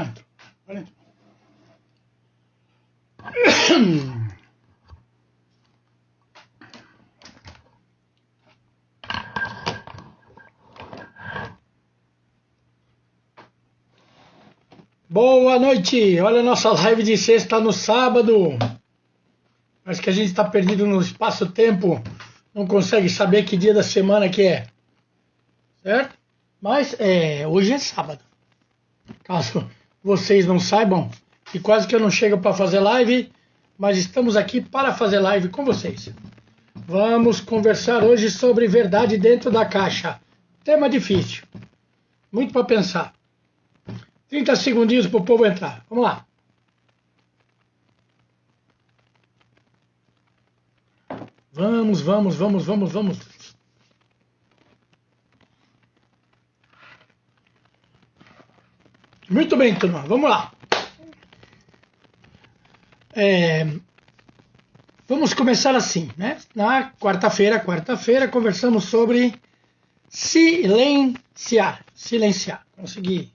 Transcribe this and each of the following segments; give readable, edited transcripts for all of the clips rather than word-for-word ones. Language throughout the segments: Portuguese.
entrou. Agora entrou. Boa noite! Olha a nossa live de sexta no sábado. Acho que a gente está perdido no espaço-tempo. Não consegue saber que dia da semana que é. Certo? Mas hoje é sábado. Caso vocês não saibam, e quase que eu não chego para fazer live, mas estamos aqui para fazer live com vocês. Vamos conversar hoje sobre verdade dentro da caixa. Tema difícil. Muito para pensar. 30 segundinhos para o povo entrar. Vamos lá. Vamos. Muito bem, turma. Vamos lá. Vamos começar assim, né? Na quarta-feira, conversamos sobre silenciar. Consegui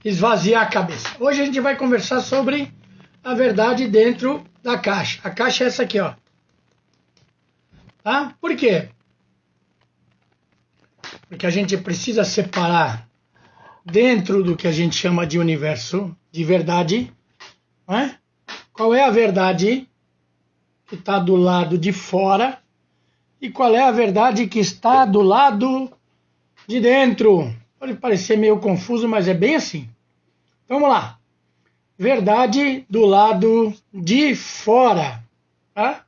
esvaziar a cabeça. Hoje a gente vai conversar sobre a verdade dentro da caixa. A caixa é essa aqui, ó. Tá? Por quê? Porque a gente precisa separar dentro do que a gente chama de universo de verdade, né? Qual é a verdade que está do lado de fora e qual é a verdade que está do lado de dentro. Pode parecer meio confuso, mas é bem assim. Então, vamos lá. Verdade do lado de fora. Tá?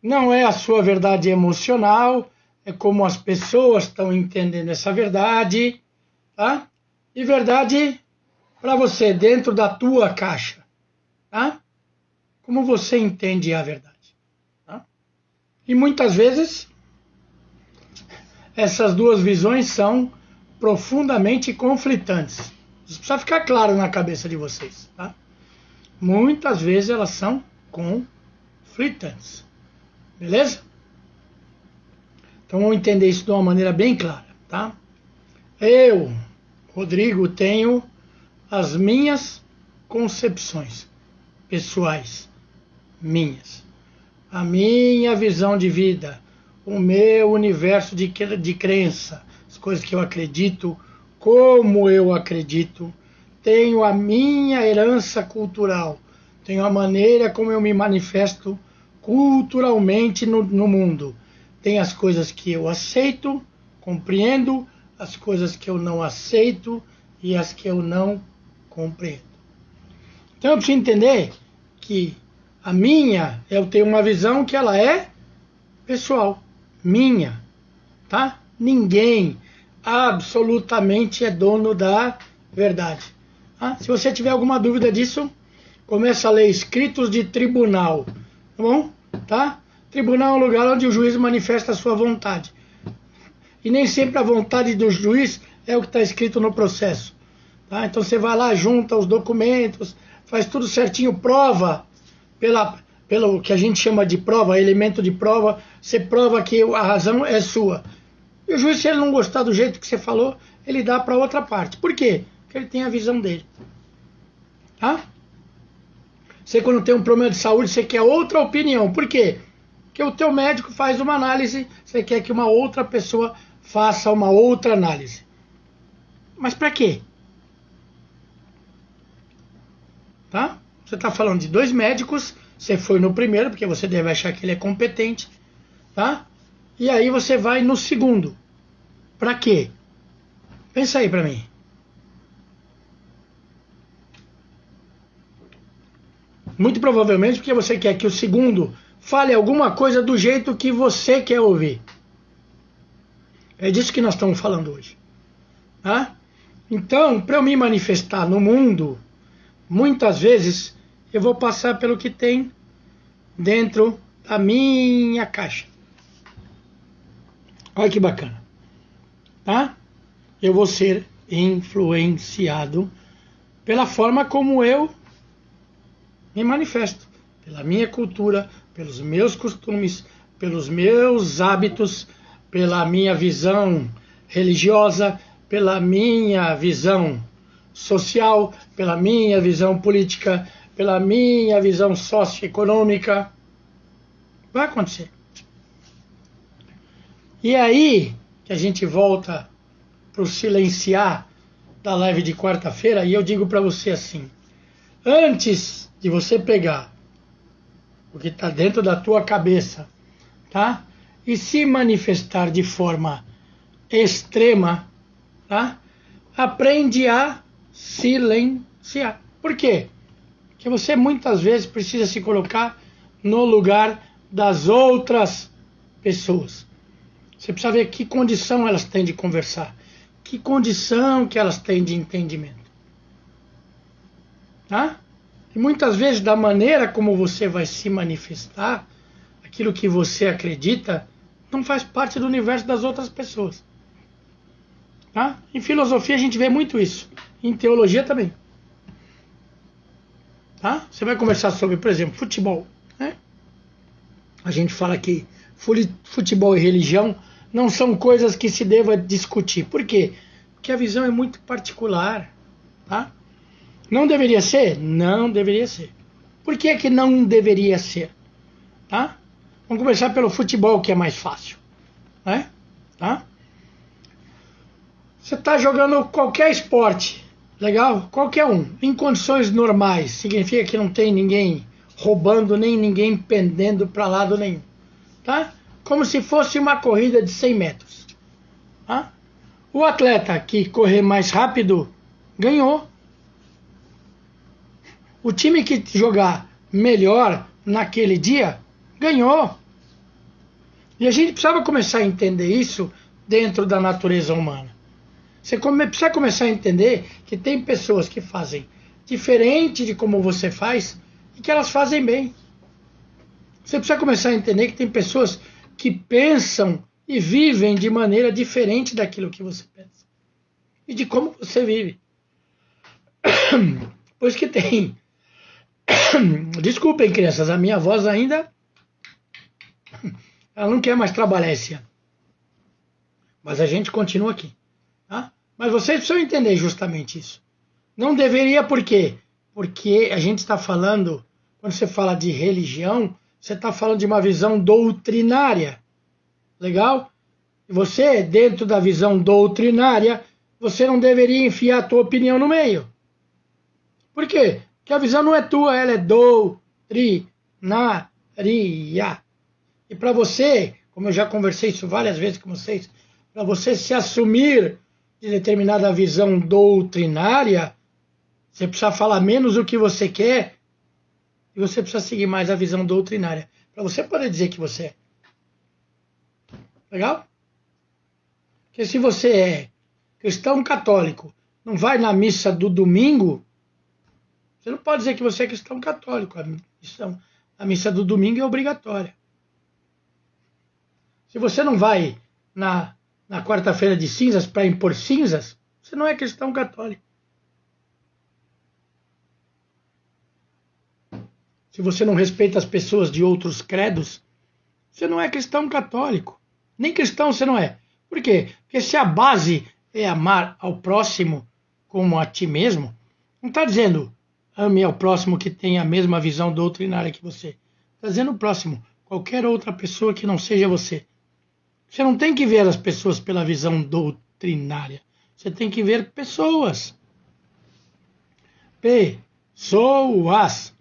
Não é a sua verdade emocional, é como as pessoas estão entendendo essa verdade. Tá? E verdade para você, dentro da tua caixa. Tá? Como você entende a verdade. Tá? E muitas vezes, essas duas visões são profundamente conflitantes. Isso precisa ficar claro na cabeça de vocês. Tá? Muitas vezes elas são conflitantes. Beleza? Então vamos entender isso de uma maneira bem clara. Tá? Eu, Rodrigo, tenho as minhas concepções pessoais, minhas. A minha visão de vida, o meu universo de crença, as coisas que eu acredito, como eu acredito, tenho a minha herança cultural, tenho a maneira como eu me manifesto culturalmente no mundo. Tem as coisas que eu aceito, compreendo, as coisas que eu não aceito e as que eu não compreendo. Então eu preciso entender que a minha, eu tenho uma visão que ela é pessoal, minha, tá? Ninguém absolutamente é dono da verdade. Tá? Se você tiver alguma dúvida disso, começa a ler escritos de tribunal, tá bom? Tá? Tribunal é um lugar onde o juiz manifesta a sua vontade. E nem sempre a vontade do juiz é o que está escrito no processo. Tá? Então você vai lá, junta os documentos, faz tudo certinho, prova, pelo que a gente chama de prova, elemento de prova, você prova que a razão é sua. E o juiz, se ele não gostar do jeito que você falou, ele dá para outra parte. Por quê? Porque ele tem a visão dele. Tá? Você, quando tem um problema de saúde, você quer outra opinião. Por quê? Porque o teu médico faz uma análise, você quer que uma outra pessoa faça uma outra análise. Mas para quê? Tá? Você está falando de dois médicos, você foi no primeiro, porque você deve achar que ele é competente, tá? E aí você vai no segundo. Para quê? Pensa aí para mim. Muito provavelmente porque você quer que o segundo fale alguma coisa do jeito que você quer ouvir. É disso que nós estamos falando hoje. Tá? Então, para eu me manifestar no mundo, muitas vezes eu vou passar pelo que tem dentro da minha caixa. Olha que bacana. Tá? Eu vou ser influenciado pela forma como eu me manifesto. Pela minha cultura, pelos meus costumes, pelos meus hábitos, pela minha visão religiosa, pela minha visão social, pela minha visão política, pela minha visão socioeconômica. Vai acontecer. E aí que a gente volta para o silenciar da live de quarta-feira, e eu digo para você assim, antes de você pegar o que está dentro da tua cabeça, tá? E se manifestar de forma extrema, tá? Aprende a silenciar. Por quê? Porque você muitas vezes precisa se colocar no lugar das outras pessoas. Você precisa ver que condição elas têm de conversar, que condição que elas têm de entendimento. Tá? E muitas vezes, da maneira como você vai se manifestar, aquilo que você acredita, não faz parte do universo das outras pessoas. Tá? Em filosofia a gente vê muito isso. Em teologia também. Tá? Você vai conversar sobre, por exemplo, futebol. Né? A gente fala que futebol e religião não são coisas que se deva discutir. Por quê? Porque a visão é muito particular. Tá? Não deveria ser? Não deveria ser. Por que que não deveria ser? Tá? Vamos começar pelo futebol, que é mais fácil. Né? Tá? Você está jogando qualquer esporte, legal? Qualquer um, em condições normais. Significa que não tem ninguém roubando, nem ninguém pendendo para lado nenhum. Tá? Como se fosse uma corrida de 100 metros. Tá? O atleta que correr mais rápido ganhou. O time que jogar melhor naquele dia ganhou. E a gente precisava começar a entender isso dentro da natureza humana. Você precisa começar a entender que tem pessoas que fazem diferente de como você faz e que elas fazem bem. Você precisa começar a entender que tem pessoas que pensam e vivem de maneira diferente daquilo que você pensa. E de como você vive. Pois que tem. Desculpem, crianças, a minha voz ainda... Ela não quer mais trabalhar esse ano. Mas a gente continua aqui. Tá? Mas vocês precisam entender justamente isso. Não deveria por quê? Porque a gente está falando, quando você fala de religião, você está falando de uma visão doutrinária. Legal? E você, dentro da visão doutrinária, você não deveria enfiar a tua opinião no meio. Por quê? Porque a visão não é tua, ela é doutrinária. E para você, como eu já conversei isso várias vezes com vocês, para você se assumir de determinada visão doutrinária, você precisa falar menos o que você quer e você precisa seguir mais a visão doutrinária. Para você poder dizer que você é. Legal? Porque se você é cristão católico, não vai na missa do domingo, você não pode dizer que você é cristão católico. A missa do domingo é obrigatória. Se você não vai na quarta-feira de cinzas para impor cinzas, você não é cristão católico. Se você não respeita as pessoas de outros credos, você não é cristão católico. Nem cristão você não é. Por quê? Porque se a base é amar ao próximo como a ti mesmo, não está dizendo ame ao próximo que tem a mesma visão doutrinária que você. Está dizendo o próximo, qualquer outra pessoa que não seja você. Você não tem que ver as pessoas pela visão doutrinária. Você tem que ver pessoas. Pessoas.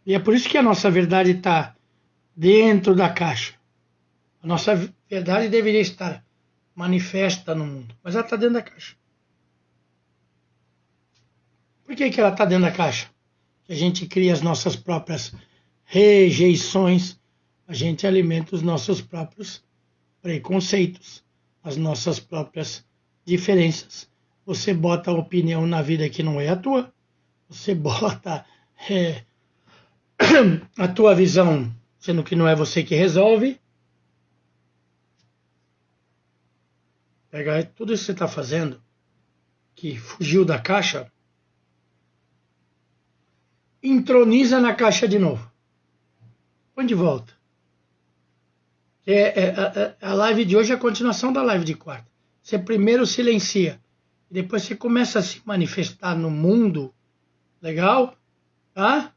E é por isso que a nossa verdade está dentro da caixa. A nossa verdade deveria estar manifesta no mundo, mas ela está dentro da caixa. Por que ela está dentro da caixa? A gente cria as nossas próprias rejeições, a gente alimenta os nossos próprios preconceitos, as nossas próprias diferenças. Você bota a opinião na vida que não é a tua, você bota a tua visão, sendo que não é você que resolve. Pegar tudo isso que você está fazendo, que fugiu da caixa, introniza na caixa de novo. Põe de volta. A live de hoje é a continuação da live de quarta. Você primeiro silencia. e depois você começa a se manifestar no mundo, legal? Tá?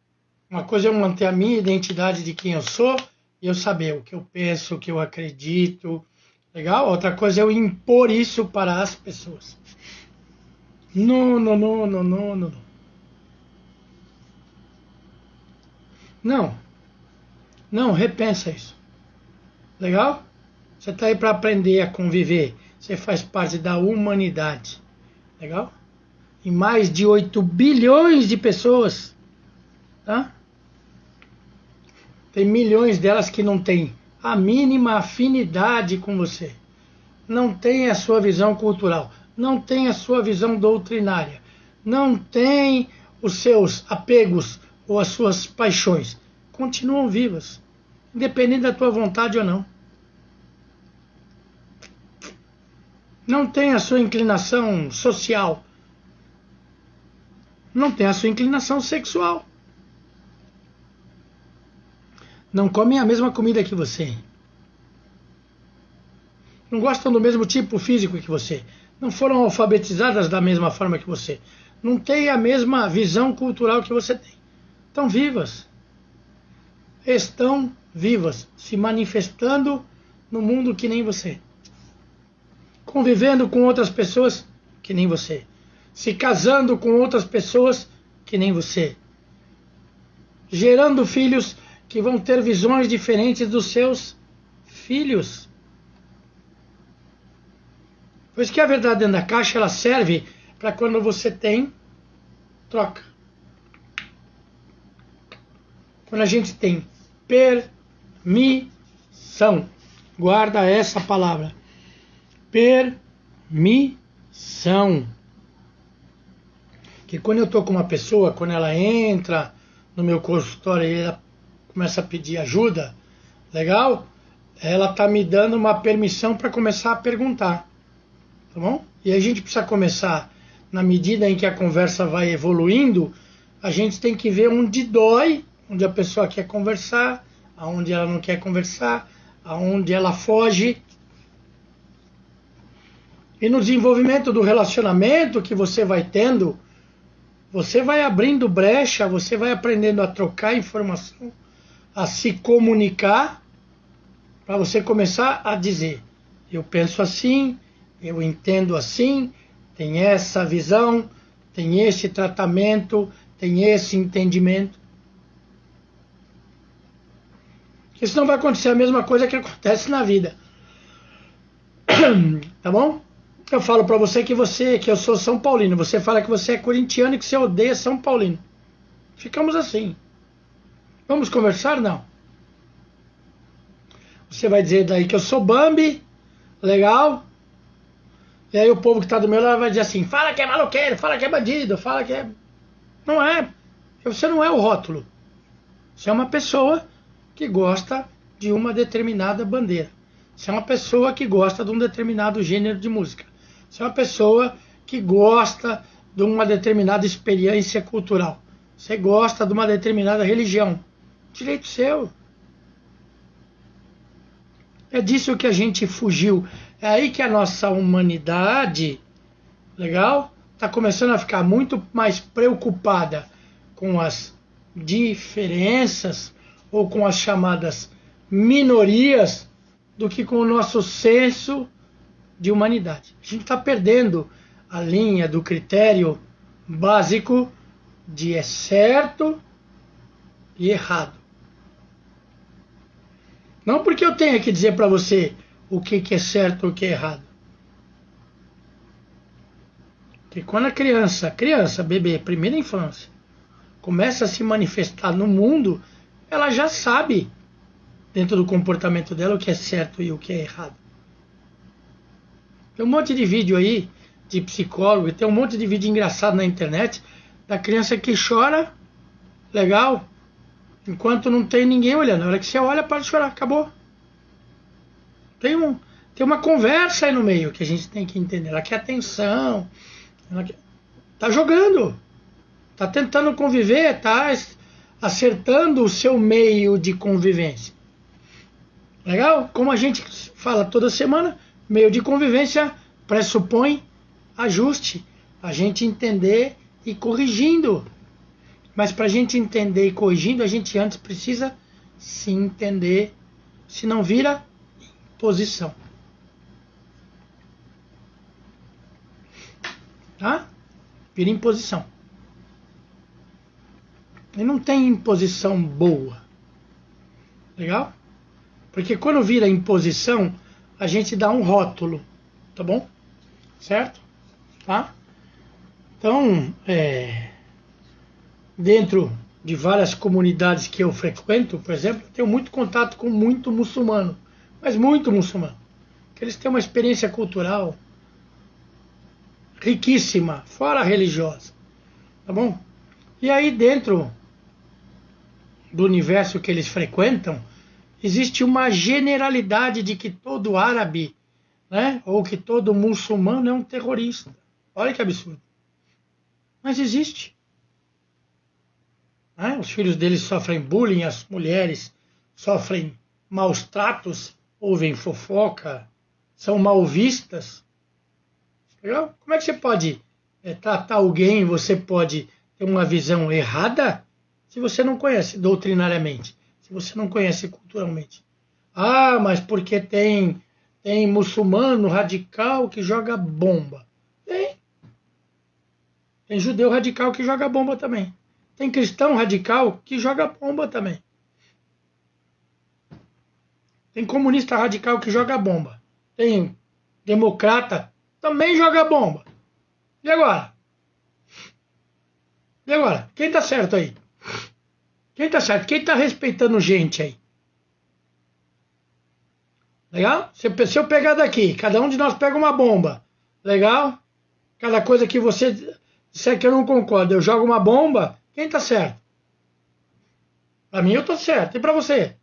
Uma coisa é eu manter a minha identidade de quem eu sou e eu saber o que eu penso, o que eu acredito, legal? Outra coisa é eu impor isso para as pessoas. Não, não, não, não, não, não. Não, não, repensa isso. Legal? Você está aí para aprender a conviver. Você faz parte da humanidade. Legal? E mais de 8 bilhões de pessoas. Tá? Tem milhões delas que não têm a mínima afinidade com você. Não tem a sua visão cultural. Não tem a sua visão doutrinária. Não tem os seus apegos ou as suas paixões. Continuam vivas. Independente da tua vontade ou não. Não tem a sua inclinação social. Não tem a sua inclinação sexual. Não comem a mesma comida que você. Não gostam do mesmo tipo físico que você. Não foram alfabetizadas da mesma forma que você. Não têm a mesma visão cultural que você tem. Estão vivas. Estão vivas, se manifestando no mundo que nem você. Convivendo com outras pessoas que nem você. Se casando com outras pessoas que nem você. Gerando filhos que vão ter visões diferentes dos seus filhos. Por isso que a verdade dentro da caixa, ela serve para quando você tem troca. Quando a gente tem permissão. Guarda essa palavra. Permissão. Que quando eu estou com uma pessoa, quando ela entra no meu consultório e ela começa a pedir ajuda, legal? Ela está me dando uma permissão para começar a perguntar. Tá bom? E a gente precisa começar, na medida em que a conversa vai evoluindo, a gente tem que ver onde dói, onde a pessoa quer conversar, aonde ela não quer conversar, aonde ela foge. E no desenvolvimento do relacionamento que você vai tendo, você vai abrindo brecha, você vai aprendendo a trocar informação, a se comunicar, para você começar a dizer, eu penso assim, eu entendo assim, tem essa visão, tem esse tratamento, tem esse entendimento. Porque senão vai acontecer a mesma coisa que acontece na vida. Tá bom? Eu falo pra você que eu sou São Paulino. Você fala que você é corintiano e que você odeia São Paulino. Ficamos assim. Vamos conversar? Não. Você vai dizer daí que eu sou Bambi. Legal? E aí o povo que está do meu lado vai dizer assim, fala que é maloqueiro, fala que é bandido, fala que é... Não é. Você não é o rótulo. Você é uma pessoa que gosta de uma determinada bandeira. Você é uma pessoa que gosta de um determinado gênero de música. Você é uma pessoa que gosta de uma determinada experiência cultural. Você gosta de uma determinada religião. Direito seu. É disso que a gente fugiu. É aí que a nossa humanidade, legal, está começando a ficar muito mais preocupada com as diferenças ou com as chamadas minorias do que com o nosso senso de humanidade. A gente está perdendo a linha do critério básico de é certo e errado. Não porque eu tenha que dizer para você o que é certo e o que é errado. Porque quando a criança, bebê, primeira infância, começa a se manifestar no mundo, ela já sabe, dentro do comportamento dela, o que é certo e o que é errado. Tem um monte de vídeo aí, de psicólogo, tem um monte de vídeo engraçado na internet, da criança que chora, legal, enquanto não tem ninguém olhando. Na hora que você olha, para de chorar, acabou. Tem uma conversa aí no meio que a gente tem que entender. Ela quer atenção, tá jogando, tá tentando conviver, tá acertando o seu meio de convivência. Legal? Como a gente fala toda semana, meio de convivência pressupõe ajuste, a gente entender e corrigindo. Mas para a gente entender e corrigindo, a gente antes precisa se entender, senão vira imposição. Tá? Vira imposição. E não tem imposição boa. Legal? Porque quando vira imposição, a gente dá um rótulo. Tá bom? Certo? Tá? Então, dentro de várias comunidades que eu frequento, por exemplo, eu tenho muito contato com muito muçulmano. Mas muito muçulmano. Que eles têm uma experiência cultural riquíssima, fora religiosa. Tá bom? E aí dentro do universo que eles frequentam, existe uma generalidade de que todo árabe, né, ou que todo muçulmano é um terrorista. Olha que absurdo. Mas existe. Né? Os filhos deles sofrem bullying, as mulheres sofrem maus tratos, ouvem fofoca, são mal vistas. Legal? Como é que você pode tratar alguém, você pode ter uma visão errada se você não conhece doutrinariamente, se você não conhece culturalmente? Ah, mas porque tem muçulmano radical que joga bomba. Tem judeu radical que joga bomba também. Tem cristão radical que joga bomba também. Tem comunista radical que joga bomba. Tem democrata também joga bomba. E agora? E agora? Quem tá certo aí? Quem tá certo? Quem tá respeitando gente aí? Legal? Se eu pegar daqui, cada um de nós pega uma bomba. Legal? Cada coisa que você disser que eu não concordo, eu jogo uma bomba. Quem tá certo? Pra mim eu tô certo. E pra você?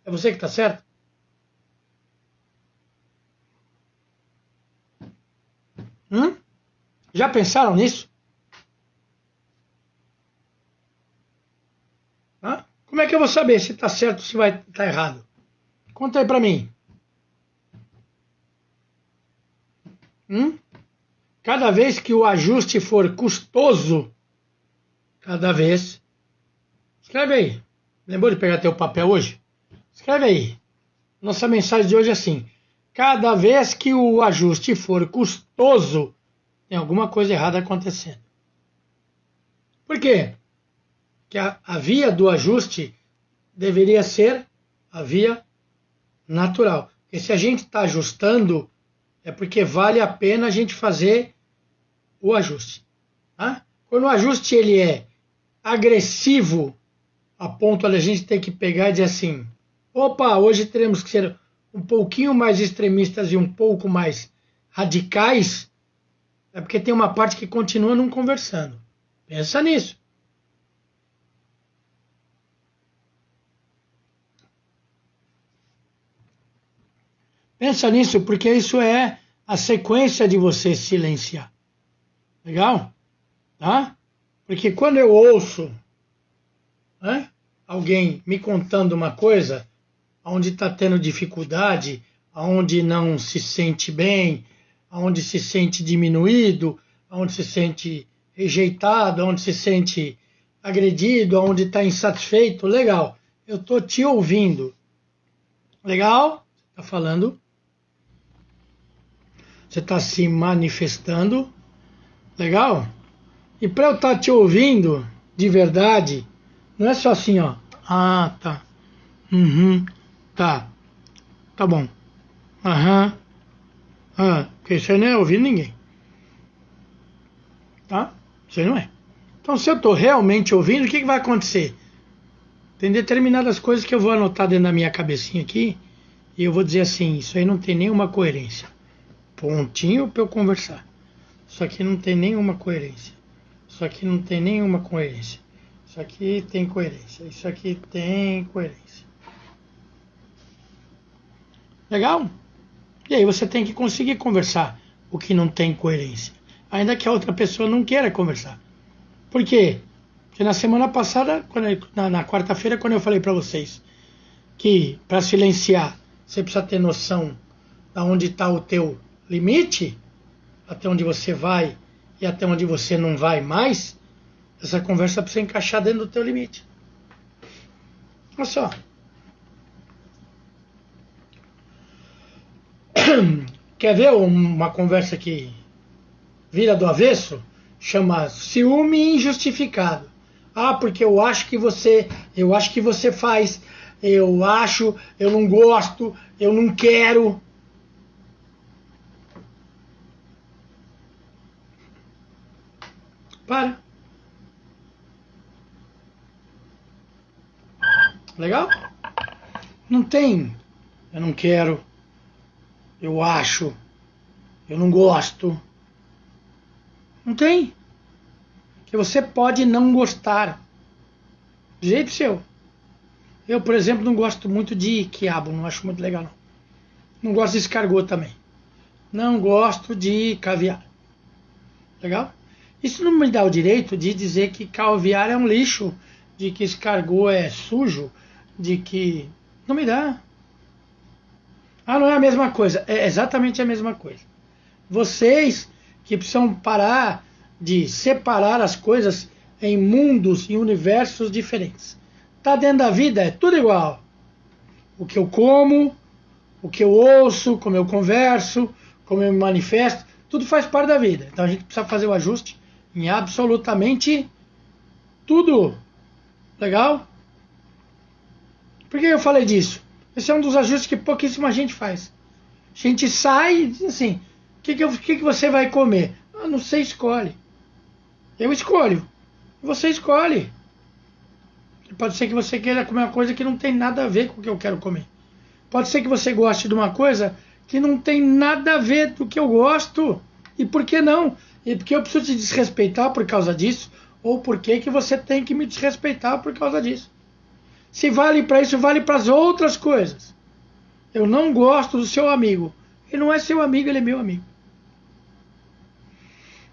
É você que tá certo? Já pensaram nisso? Como é que eu vou saber se está certo ou se vai estar errado? Conta aí para mim. Cada vez que o ajuste for custoso, cada vez... Escreve aí. Lembrou de pegar teu papel hoje? Escreve aí. Nossa mensagem de hoje é assim. Cada vez que o ajuste for custoso, tem alguma coisa errada acontecendo. Por quê? Que a via do ajuste deveria ser a via natural. Porque se a gente está ajustando, é porque vale a pena a gente fazer o ajuste. Tá? Quando o ajuste ele é agressivo, a ponto de a gente ter que pegar e dizer assim, opa, hoje teremos que ser um pouquinho mais extremistas e um pouco mais radicais, é porque tem uma parte que continua não conversando. Pensa nisso. Pensa nisso, porque isso é a sequência de você silenciar. Legal? Tá? Porque quando eu ouço alguém me contando uma coisa, onde está tendo dificuldade, onde não se sente bem, onde se sente diminuído, onde se sente rejeitado, onde se sente agredido, onde está insatisfeito, legal. Eu estou te ouvindo. Legal? Está falando. Você está se manifestando. Legal? E para eu estar te ouvindo de verdade, não é só assim, ó. Ah, tá. Tá. Tá bom. Aham. Porque isso aí não é ouvir ninguém. Tá? Isso aí não é. Então, se eu estou realmente ouvindo, o que vai acontecer? Tem determinadas coisas que eu vou anotar dentro da minha cabecinha aqui e eu vou dizer assim, isso aí não tem nenhuma coerência. Pontinho para eu conversar. Isso aqui não tem nenhuma coerência. Isso aqui não tem nenhuma coerência. Isso aqui tem coerência. Isso aqui tem coerência. Legal? E aí você tem que conseguir conversar o que não tem coerência. Ainda que a outra pessoa não queira conversar. Por quê? Porque na semana passada, na quarta-feira, quando eu falei para vocês que para silenciar você precisa ter noção de onde está o teu limite, até onde você vai e até onde você não vai mais, essa conversa precisa encaixar dentro do teu limite. Olha só. Quer ver uma conversa que vira do avesso? Chama ciúme injustificado. Ah, porque eu acho que você faz, eu não gosto, eu não quero. Para. Legal? Não tem. Eu não quero. Eu acho. Eu não gosto. Não tem. Que você pode não gostar. Do jeito seu. Eu, por exemplo, não gosto muito de quiabo. Não acho muito legal, não. Não gosto de escargot também. Não gosto de caviar. Legal? Isso não me dá o direito de dizer que caviar é um lixo. De que escargot é sujo. De que... Não me dá. Ah, não é a mesma coisa. É exatamente a mesma coisa. Vocês que precisam parar de separar as coisas em mundos e universos diferentes. Tá dentro da vida, é tudo igual. O que eu como, o que eu ouço, como eu converso, como eu me manifesto, tudo faz parte da vida. Então a gente precisa fazer o ajuste em absolutamente tudo. Legal? Por que eu falei disso? Esse é um dos ajustes que pouquíssima gente faz. A gente sai e diz assim, o que você vai comer? Ah, não sei, escolhe. Eu escolho. Você escolhe. Pode ser que você queira comer uma coisa que não tem nada a ver com o que eu quero comer. Pode ser que você goste de uma coisa que não tem nada a ver do que eu gosto. E por que não? E porque eu preciso te desrespeitar por causa disso? Ou por que você tem que me desrespeitar por causa disso? Se vale para isso, vale para as outras coisas. Eu não gosto do seu amigo. Ele não é seu amigo, ele é meu amigo.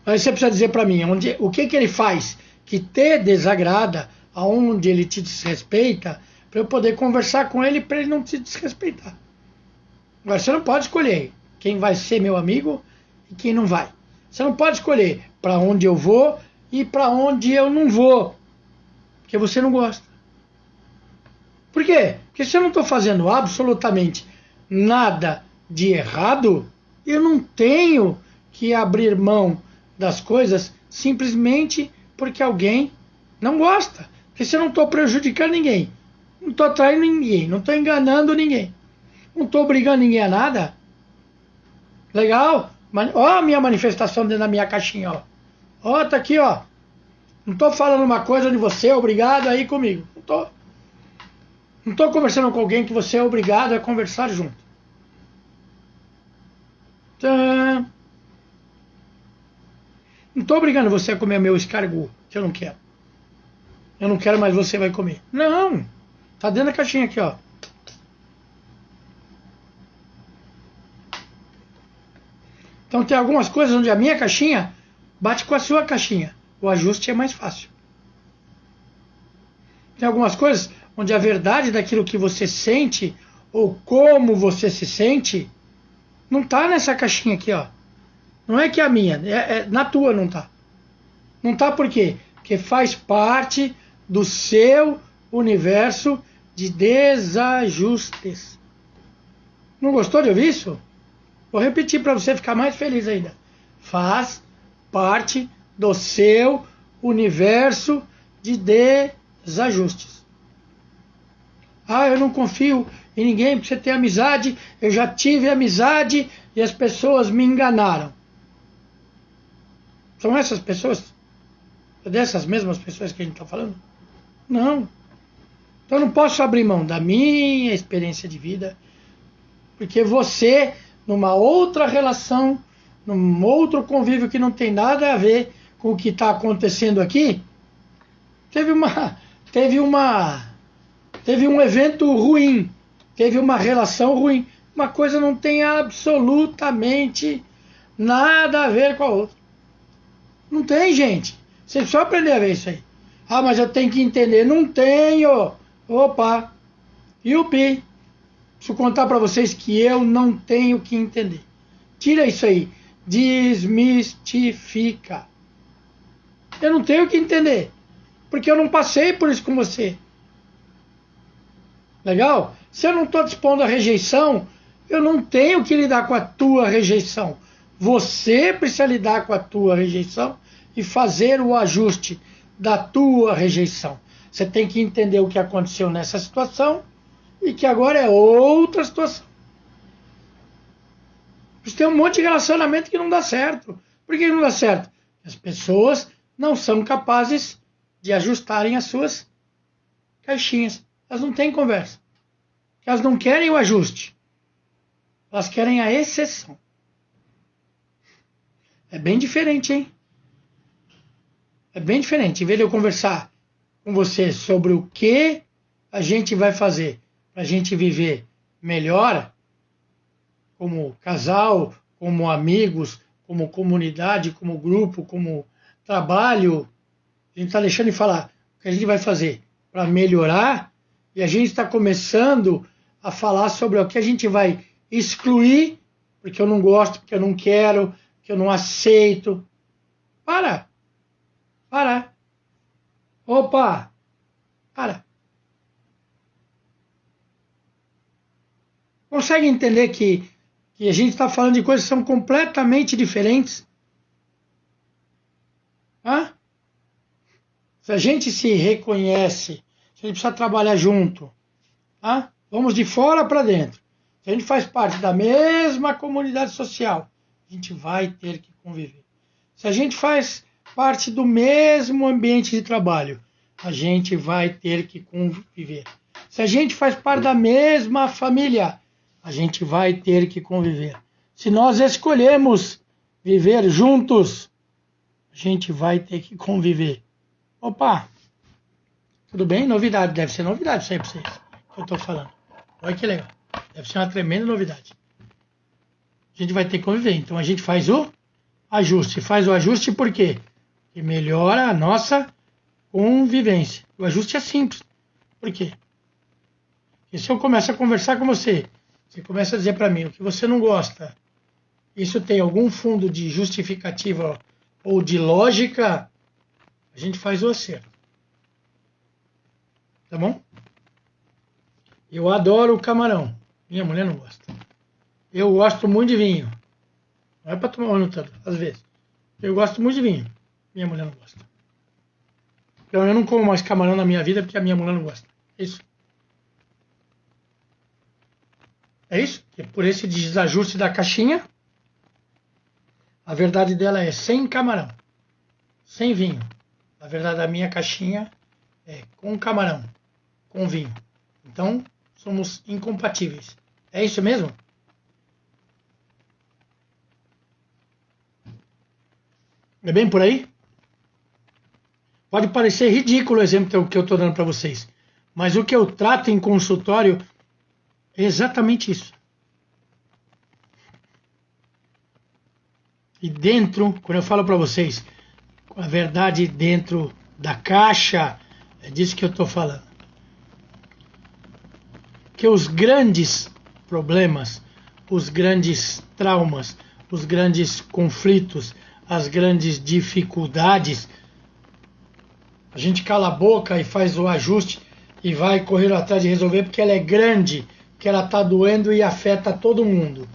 Aí você precisa dizer para mim, o que ele faz que te desagrada, aonde ele te desrespeita, para eu poder conversar com ele para ele não te desrespeitar. Agora, você não pode escolher quem vai ser meu amigo e quem não vai. Você não pode escolher para onde eu vou e para onde eu não vou, porque você não gosta. Por quê? Porque se eu não estou fazendo absolutamente nada de errado, eu não tenho que abrir mão das coisas simplesmente porque alguém não gosta. Porque se eu não estou prejudicando ninguém, não estou traindo ninguém, não estou enganando ninguém, não estou obrigando ninguém a nada. Legal? Ó a minha manifestação dentro da minha caixinha, ó. Ó, tá aqui, ó. Não estou falando uma coisa de você, obrigado aí comigo. Não estou. Não estou conversando com alguém que você é obrigado a conversar junto. Tã. Não estou obrigando você a comer meu escargot, que eu não quero. Eu não quero, mas você vai comer. Não. Tá dentro da caixinha aqui, ó. Então tem algumas coisas onde a minha caixinha bate com a sua caixinha. O ajuste é mais fácil. Tem algumas coisas onde a verdade daquilo que você sente ou como você se sente não está nessa caixinha aqui, ó. Não é que é a minha, na tua não está. Não está por quê? Porque faz parte do seu universo de desajustes. Não gostou de ouvir isso? Vou repetir para você ficar mais feliz ainda. Faz parte do seu universo de desajustes. Ah, eu não confio em ninguém porque você tem amizade. Eu já tive amizade e as pessoas me enganaram. São essas pessoas? É dessas mesmas pessoas que a gente está falando? Não. Então eu não posso abrir mão da minha experiência de vida, porque você, numa outra relação, num outro convívio que não tem nada a ver com o que está acontecendo aqui, teve um evento ruim, teve uma relação ruim. Uma coisa não tem absolutamente nada a ver com a outra. Não tem, gente. Você precisa aprender a ver isso aí. Ah, mas eu tenho que entender. Não tenho. Opa. Yupi. Preciso contar para vocês que eu não tenho que entender. Tira isso aí Desmistifica. Eu não tenho que entender, porque eu não passei por isso com você. Legal? Se eu não estou dispondo à rejeição, eu não tenho que lidar com a tua rejeição. Você precisa lidar com a tua rejeição e fazer o ajuste da tua rejeição. Você tem que entender o que aconteceu nessa situação e que agora é outra situação. Você tem um monte de relacionamento que não dá certo. Por que não dá certo? As pessoas não são capazes de ajustarem as suas caixinhas. Elas não têm conversa. Elas não querem o ajuste. Elas querem a exceção. É bem diferente, hein? É bem diferente. Em vez de eu conversar com você sobre o que a gente vai fazer para a gente viver melhor, como casal, como amigos, como comunidade, como grupo, como trabalho, a gente está deixando de falar o que a gente vai fazer para melhorar e a gente está começando a falar sobre o que a gente vai excluir, porque eu não gosto, porque eu não quero, porque eu não aceito. Para! Opa! Para! Consegue entender que a gente está falando de coisas que são completamente diferentes? Hã? Se a gente se reconhece, se a gente precisa trabalhar junto, tá? Vamos de fora para dentro. Se a gente faz parte da mesma comunidade social, a gente vai ter que conviver. Se a gente faz parte do mesmo ambiente de trabalho, a gente vai ter que conviver. Se a gente faz parte da mesma família, a gente vai ter que conviver. Se nós escolhemos viver juntos, a gente vai ter que conviver. Opa! Tudo bem? Novidade. Deve ser novidade isso aí para vocês, que eu estou falando. Olha que legal. Deve ser uma tremenda novidade. A gente vai ter que conviver. Então a gente faz o ajuste. Faz o ajuste por quê? Porque melhora a nossa convivência. O ajuste é simples. Por quê? Porque se eu começo a conversar com você, você começa a dizer para mim o que você não gosta, isso tem algum fundo de justificativa ou de lógica, a gente faz o acerto. Tá bom? Eu adoro camarão. Minha mulher não gosta. Eu gosto muito de vinho. Não é para tomar banho tanto, às vezes. Eu gosto muito de vinho. Minha mulher não gosta. Então eu não como mais camarão na minha vida porque a minha mulher não gosta. É isso. É isso? É por esse desajuste da caixinha, a verdade dela é sem camarão, sem vinho. A verdade da minha caixinha é com camarão, com vinho. Então, somos incompatíveis. É isso mesmo? É bem por aí? Pode parecer ridículo o exemplo que eu estou dando para vocês, mas o que eu trato em consultório é exatamente isso. E dentro, quando eu falo para vocês, a verdade dentro da caixa, é disso que eu estou falando. Que os grandes problemas, os grandes traumas, os grandes conflitos, as grandes dificuldades, a gente cala a boca e faz o ajuste e vai correr atrás de resolver porque ela é grande, que ela está doendo e afeta todo mundo.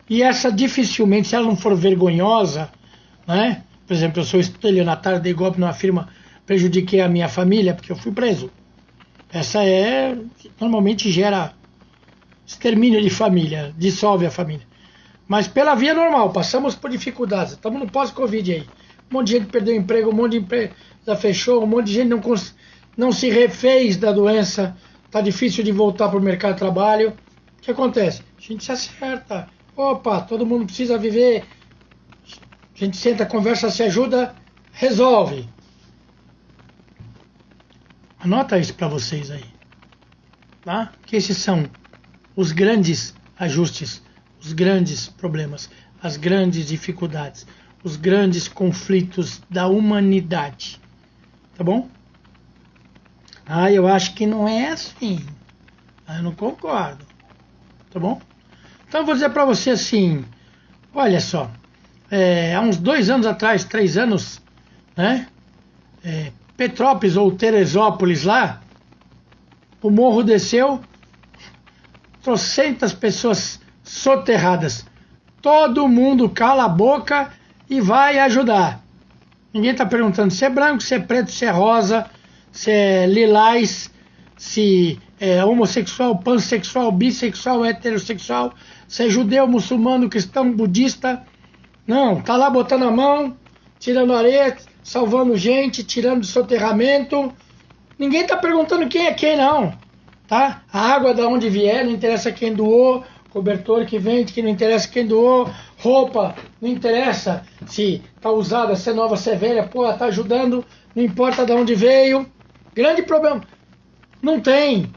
E essa dificilmente, se ela não for vergonhosa, né? Por exemplo, eu sou estelionatário, dei golpe numa firma, prejudiquei a minha família porque eu fui preso. Essa normalmente gera extermínio de família, dissolve a família. Mas pela via normal, passamos por dificuldades. Estamos no pós-Covid aí. Um monte de gente perdeu emprego, um monte de empresa fechou, um monte de gente não se refez da doença. Está difícil de voltar para o mercado de trabalho. O que acontece? A gente se acerta. Opa, todo mundo precisa viver. A gente senta, conversa, se ajuda, resolve. Anota isso para vocês aí. Tá? Que esses são os grandes ajustes, os grandes problemas, as grandes dificuldades, os grandes conflitos da humanidade. Tá bom? Eu acho que não é assim. Eu não concordo. Tá bom? Então eu vou dizer para você assim, Olha só, há uns 2 anos atrás, 3 anos, né? Petrópolis ou Teresópolis lá, o morro desceu, trocentas pessoas soterradas. Todo mundo cala a boca e vai ajudar. Ninguém está perguntando se é branco, se é preto, se é rosa, se é lilás, se é homossexual, pansexual, bissexual, heterossexual, se é judeu, muçulmano, cristão, budista. Não, tá lá botando a mão, tirando areia, salvando gente, tirando do soterramento. Ninguém está perguntando quem é quem, não. Tá? A água da onde vier, não interessa quem doou, cobertor que vende, que não interessa quem doou, roupa, não interessa se tá usada, se é nova, se é velha, pô, tá ajudando, não importa de onde veio. Grande problema. Não tem.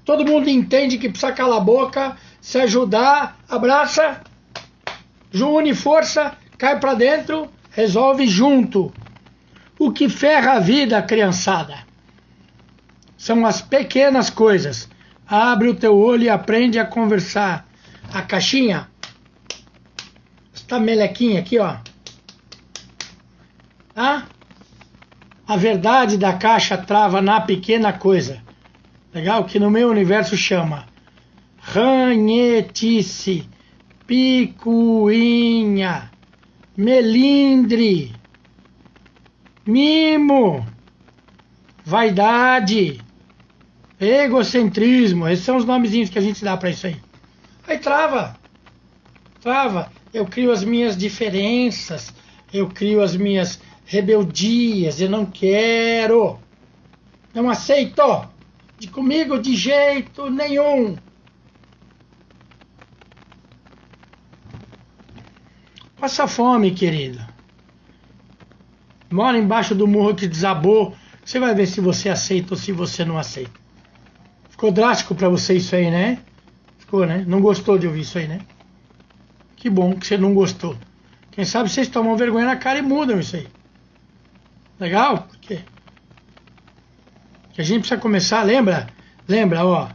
Todo mundo entende que precisa calar a boca, se ajudar, abraça, une força, cai pra dentro, resolve junto. O que ferra a vida, criançada, são as pequenas coisas. Abre o teu olho e aprende a conversar. A caixinha, esta melequinha aqui, ó. Tá? A verdade da caixa trava na pequena coisa. Legal? Que no meu universo chama ranhetice, picuinha, melindre, mimo, vaidade, egocentrismo. Esses são os nomezinhos que a gente dá para isso aí. Aí trava. Eu crio as minhas diferenças, eu crio as minhas rebeldias, eu não quero, não aceito comigo de jeito nenhum. Passa fome, querido. Mora embaixo do morro que desabou. Você vai ver se você aceita ou se você não aceita. Ficou drástico para você isso aí, né? Ficou, né? Não gostou de ouvir isso aí, né? Que bom que você não gostou. Quem sabe vocês tomam vergonha na cara e mudam isso aí. Legal? Por quê? Que a gente precisa começar, lembra, ó.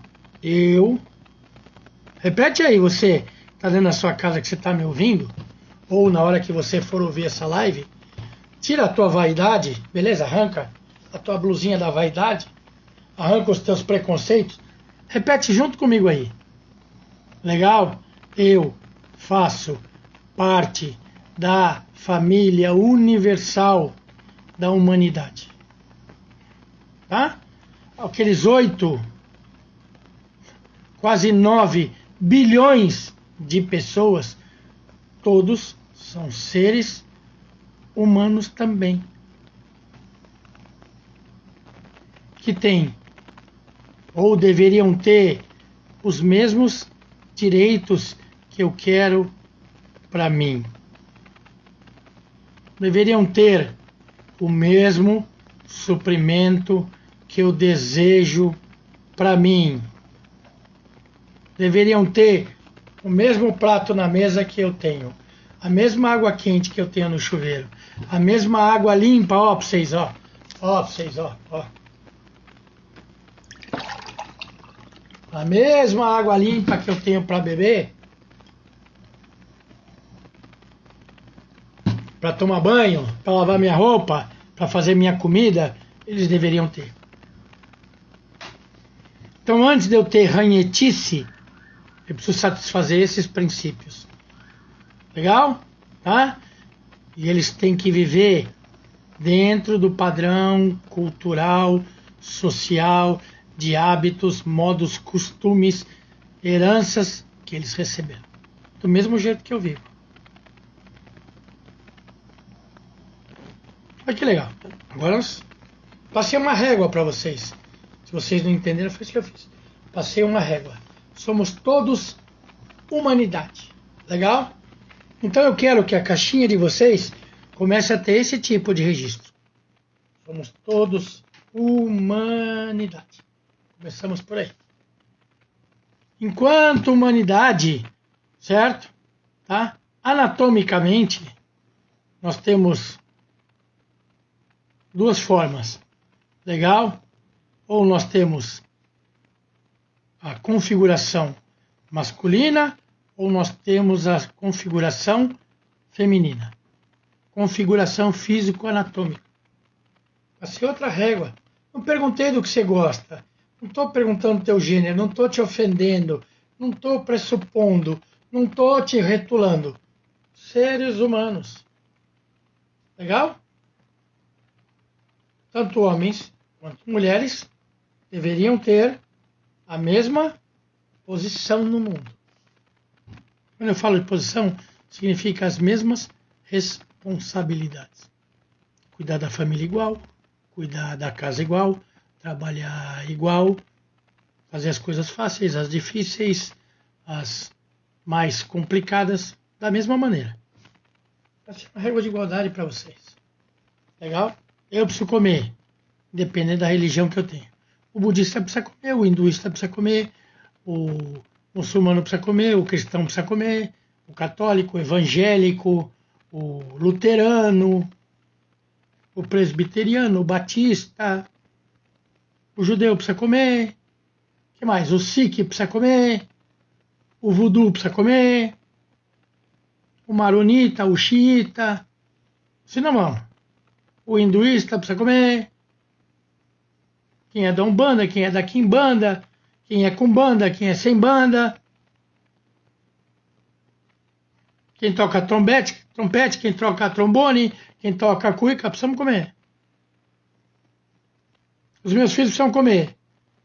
Repete aí, você tá dentro da sua casa que você tá me ouvindo, ou na hora que você for ouvir essa live, tira a tua vaidade, beleza? Arranca a tua blusinha da vaidade, arranca os teus preconceitos, repete junto comigo aí. Legal? Eu faço parte da família universal da humanidade. Tá? Aqueles 8, quase 9 bilhões de pessoas, todos são seres humanos também, que têm ou deveriam ter os mesmos direitos que eu quero para mim. Deveriam ter o mesmo suprimento que eu desejo para mim. Deveriam ter o mesmo prato na mesa que eu tenho, a mesma água quente que eu tenho no chuveiro, a mesma água limpa, ó, para vocês, ó, ó, pra vocês, ó. A mesma água limpa que eu tenho para beber, para tomar banho, para lavar minha roupa, para fazer minha comida, eles deveriam ter. Então, antes de eu ter ranhetice, eu preciso satisfazer esses princípios. Legal? Tá? E eles têm que viver dentro do padrão cultural, social, de hábitos, modos, costumes, heranças que eles receberam. Do mesmo jeito que eu vivo. Olha que legal. Agora passei uma régua para vocês. Se vocês não entenderam, foi isso que eu fiz. Passei uma régua. Somos todos humanidade. Legal? Então eu quero que a caixinha de vocês comece a ter esse tipo de registro. Somos todos humanidade. Começamos por aí. Enquanto humanidade, certo? Tá? Anatomicamente, nós temos duas formas. Legal? Ou nós temos a configuração masculina ou nós temos a configuração feminina? Configuração físico-anatômica. Passei outra régua. Não perguntei do que você gosta. Não estou perguntando o teu gênero. Não estou te ofendendo. Não estou pressupondo. Não estou te retulando. Seres humanos. Legal? Tanto homens quanto mulheres deveriam ter a mesma posição no mundo. Quando eu falo de posição, significa as mesmas responsabilidades. Cuidar da família igual, cuidar da casa igual, trabalhar igual, fazer as coisas fáceis, as difíceis, as mais complicadas, da mesma maneira. Essa é uma regra de igualdade para vocês. Legal? Eu preciso comer, dependendo da religião que eu tenho. O budista precisa comer, o hinduísta precisa comer, o muçulmano precisa comer, o cristão precisa comer, o católico, o evangélico, o luterano, o presbiteriano, o batista, o judeu precisa comer, o que mais? O sikh precisa comer, o voodoo precisa comer, o maronita, o xiita, senão o hinduísta precisa comer, quem é da Umbanda, quem é da Quimbanda, quem é com banda, quem é sem banda, quem toca trompete, quem toca trombone, quem toca cuíca, precisamos comer. Os meus filhos precisam comer.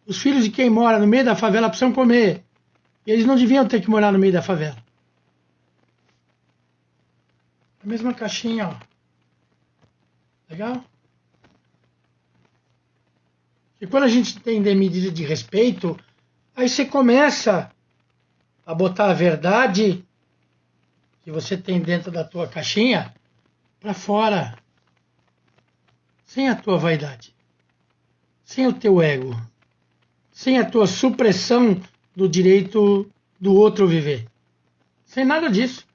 Os filhos de quem mora no meio da favela precisam comer. Eles não deviam ter que morar no meio da favela. A mesma caixinha, ó. Legal? E quando a gente tem medida de respeito, aí você começa a botar a verdade que você tem dentro da tua caixinha para fora, sem a tua vaidade, sem o teu ego, sem a tua supressão do direito do outro viver. Sem nada disso.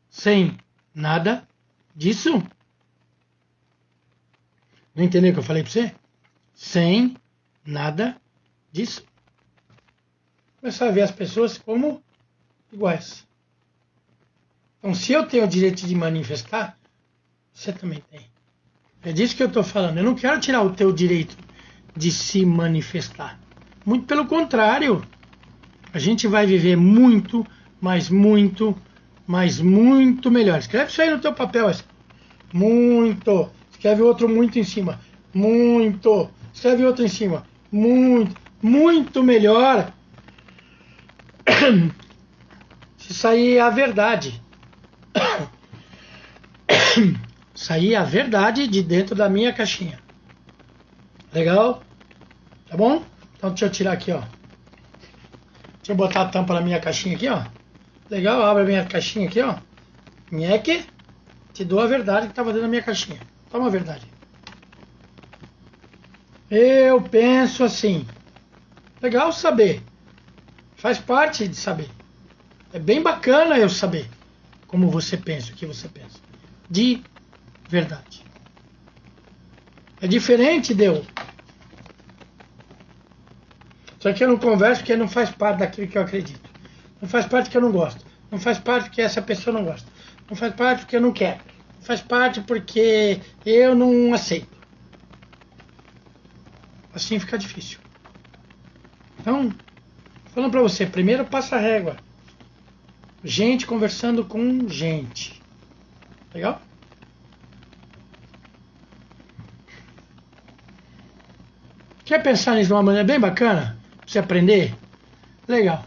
Sem nada disso. Não entendeu o que eu falei para você? Sem nada disso. Começar a ver as pessoas como iguais. Então, se eu tenho o direito de manifestar, você também tem. É disso que eu estou falando. Eu não quero tirar o teu direito de se manifestar. Muito pelo contrário. A gente vai viver muito, mas muito, mas muito melhor. Escreve isso aí no teu papel. Muito. Escreve outro muito em cima. Muito. Escreve outro em cima. Muito. Muito melhor se sair a verdade. Sair a verdade de dentro da minha caixinha. Legal? Tá bom? Então deixa eu tirar aqui, ó. Deixa eu botar a tampa na minha caixinha aqui, ó. Legal, abre a minha caixinha aqui, ó. Nheque. Te dou a verdade que estava dentro da minha caixinha. Toma a verdade. Eu penso assim. Legal saber. Faz parte de saber. É bem bacana eu saber como você pensa, o que você pensa. De verdade. É diferente de eu. Só que eu não converso porque não faz parte daquilo que eu acredito. Não faz parte porque eu não gosto. Não faz parte porque essa pessoa não gosta. Não faz parte porque eu não quero. Não faz parte porque eu não aceito. Assim fica difícil. Então, falando para você, primeiro passa a régua. Gente conversando com gente. Legal? Quer pensar nisso de uma maneira bem bacana? Pra você aprender? Legal.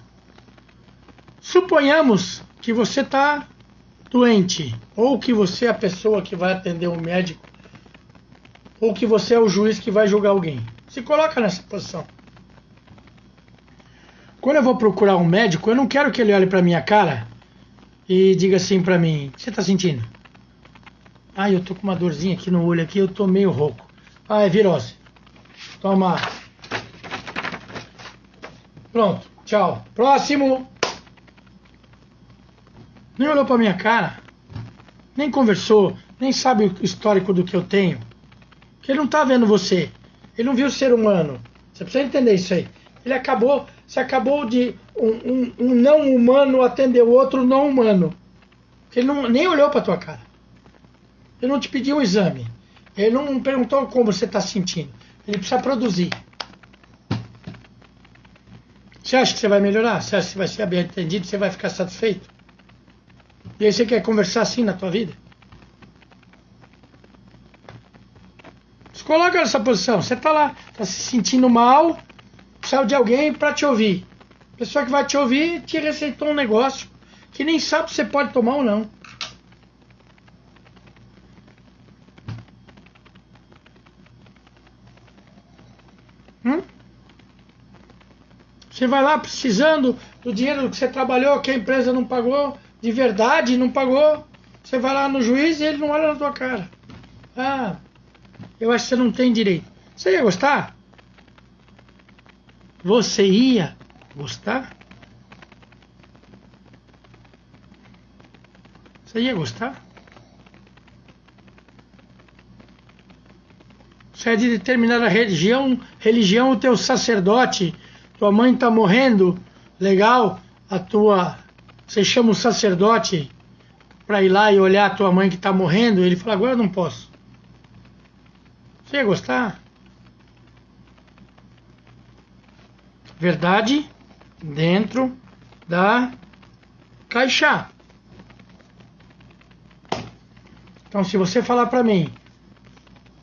Suponhamos que você está doente, ou que você é a pessoa que vai atender um médico, ou que você é o juiz que vai julgar alguém. Se coloca nessa posição. Quando eu vou procurar um médico, eu não quero que ele olhe para minha cara e diga assim para mim: o que você está sentindo? Ah, eu tô com uma dorzinha aqui no olho aqui, eu tô meio rouco. Ah, é virose. Toma. Pronto, tchau. Próximo. Nem olhou para minha cara, nem conversou, nem sabe o histórico do que eu tenho. Porque ele não está vendo você. Ele não viu o ser humano. Você precisa entender isso aí. Ele acabou Você acabou de um não humano atender o outro não humano. Ele nem olhou para tua cara. Ele não te pediu um exame. Ele não perguntou como você está sentindo. Ele precisa produzir. Você acha que você vai melhorar? Você acha que você vai ser bem atendido? Você vai ficar satisfeito? E aí você quer conversar assim na tua vida? Se coloca nessa posição. Você está lá, está se sentindo mal, precisa de alguém para te ouvir. A pessoa que vai te ouvir te receitou um negócio que nem sabe se você pode tomar ou não. Você vai lá precisando do dinheiro que você trabalhou, que a empresa não pagou, de verdade não pagou. Você vai lá no juiz e ele não olha na tua cara. Ah, eu acho que você não tem direito. Você ia gostar? Você ia gostar? Você ia gostar? Você é de determinada religião, o teu sacerdote, tua mãe está morrendo, legal, você chama o sacerdote para ir lá e olhar a tua mãe que está morrendo, ele fala, agora eu não posso. Você ia gostar? Verdade dentro da caixa. Então, se você falar para mim,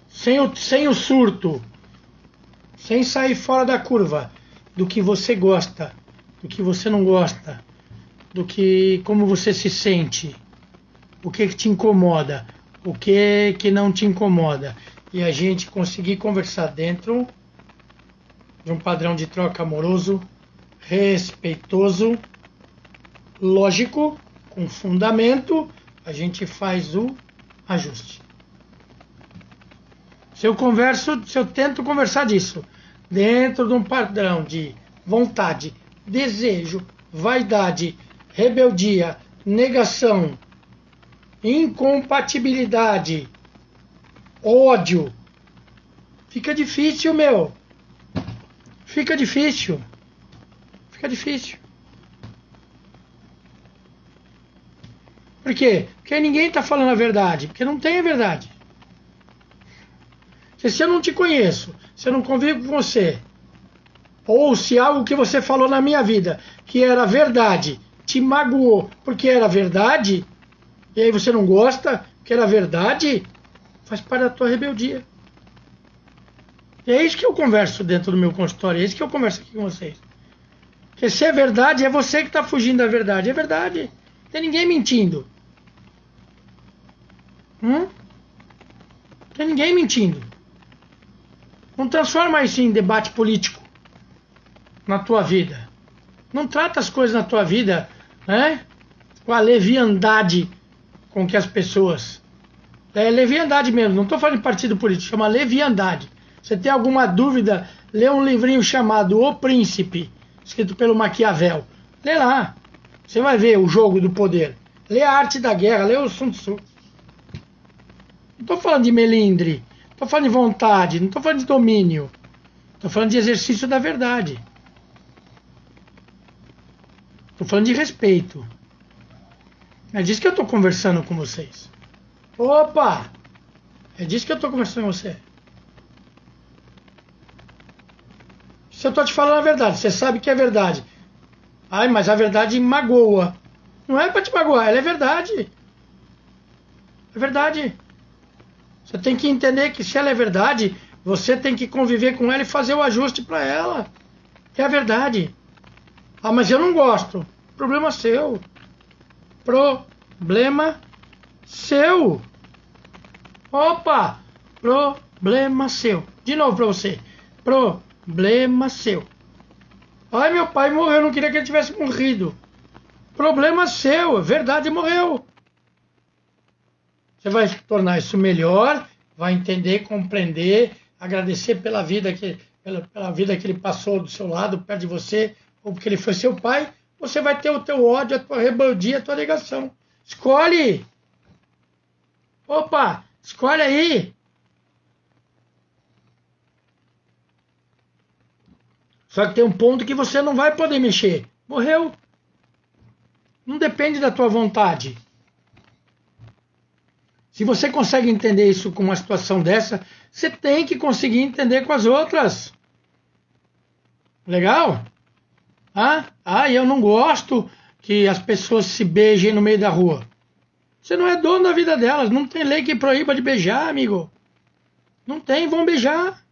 sem o surto, sem sair fora da curva, do que você gosta, do que você não gosta, como você se sente, o que te incomoda, o que não te incomoda, e a gente conseguir conversar dentro de um padrão de troca amoroso, respeitoso, lógico, com fundamento, a gente faz o ajuste. Se eu tento conversar disso dentro de um padrão de vontade, desejo, vaidade, rebeldia, negação, incompatibilidade, ódio, fica difícil, meu. Fica difícil. Fica difícil. Por quê? Porque ninguém está falando a verdade. Porque não tem a verdade. Se eu não te conheço, se eu não convivo com você, ou se algo que você falou na minha vida, que era verdade, te magoou porque era verdade, e aí você não gosta, que era verdade, faz parte da tua rebeldia. E é isso que eu converso dentro do meu consultório, é isso que eu converso aqui com vocês. Porque se é verdade, é você que está fugindo da verdade. É verdade. Não tem ninguém mentindo. Não tem ninguém mentindo. Não transforma isso em debate político na tua vida. Não trata as coisas na tua vida, né, com a leviandade com que as pessoas... É leviandade mesmo, não estou falando de partido político, chama leviandade. Você tem alguma dúvida, lê um livrinho chamado O Príncipe, escrito pelo Maquiavel. Lê lá, você vai ver o jogo do poder. Lê a arte da guerra, lê o Sun Tzu. Não estou falando de melindre, não estou falando de vontade, não estou falando de domínio. Estou falando de exercício da verdade. Estou falando de respeito. É disso que eu estou conversando com vocês. Opa! É disso que eu estou conversando com você. Se eu estou te falando a verdade, você sabe que é verdade. Ai, mas a verdade magoa. Não é para te magoar, ela é verdade. É verdade. Você tem que entender que se ela é verdade, você tem que conviver com ela e fazer o ajuste para ela. É a verdade. Ah, mas eu não gosto. Problema seu. Problema seu. Opa! Problema seu. De novo para você. Problema seu. Ai, meu pai morreu, eu não queria que ele tivesse morrido. Problema seu, verdade, morreu. Você vai tornar isso melhor, vai entender, compreender, agradecer pela vida que ele passou do seu lado, perto de você, ou porque ele foi seu pai. Você vai ter o teu ódio, a tua rebeldia, a tua negação. Escolhe! Opa, escolhe aí! Só que tem um ponto que você não vai poder mexer. Morreu. Não depende da tua vontade. Se você consegue entender isso com uma situação dessa, você tem que conseguir entender com as outras. Legal? Eu não gosto que as pessoas se beijem no meio da rua. Você não é dono da vida delas. Não tem lei que proíba de beijar, amigo. Não tem, vão beijar.